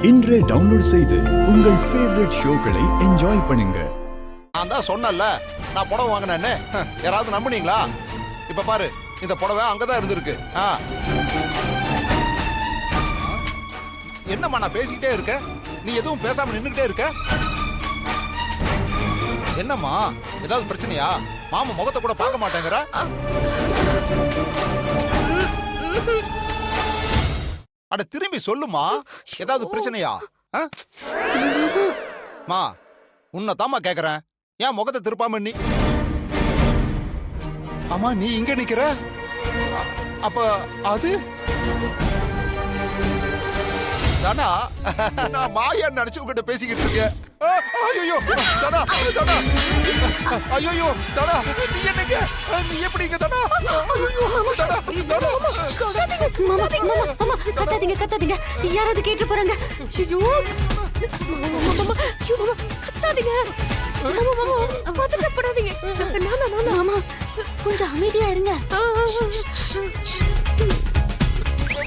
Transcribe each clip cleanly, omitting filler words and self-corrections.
இன்றே டவுன்லோட் செய்து உங்கள் ஃபேவரட் ஷோக்களை என்ஜாய் பண்ணுங்க. நான் தான் சொன்னல நான் புடவை வாங்கினேன்னு யாராவது நம்புனீங்களா? இப்ப பாரு இந்த புடவை அங்கதான் இருந்திருக்கு. என்னம்மா நான் பேசிக்கிட்டே இருக்க, நீ எதுவும் பேசாம நின்னுகிட்டே இருக்க? என்னம்மா ஏதாவது பிரச்சனையா? மாமா முகத்தை கூட பார்க்க மாட்டேங்கிற. அட திரும்பி சொல்லுமா, ஏதாவது பிரச்சனையா? மா உன்னை தாமா கேக்குறேன், ஏன் முகத்தை திருப்பாம நீ? ஆமா நீ இங்க நிக்கிற, அப்ப அது தானா? நான் மாயான்னு நினைச்சு உங்ககிட்ட பேசிக்கிட்டு இருக்கேன். ஐயோ தானா, தானா, ஐயோ தானா, நீ என்னங்க, நீ எப்படி இங்க தானா? கத்தாதீங்க கத்தாதீங்க, யாராவது கேட்டு போறாங்க. ஐயோ கத்தாதீங்க, பதட்டப்படாதீங்க. மாமா கொஞ்சம் அமைதியா இருங்க.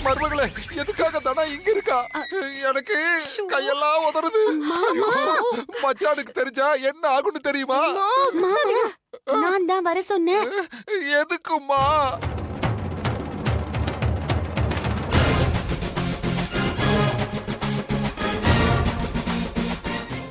மருமகளே எதுக்காக தானா இங்க இருக்கா? எனக்கு கையெல்லாம் உதறுது. மச்சானுக்கு தெரிஞ்சா என்ன ஆகும்னு தெரியுமா? நான் தான் வர சொன்னேன். எதுக்குமா?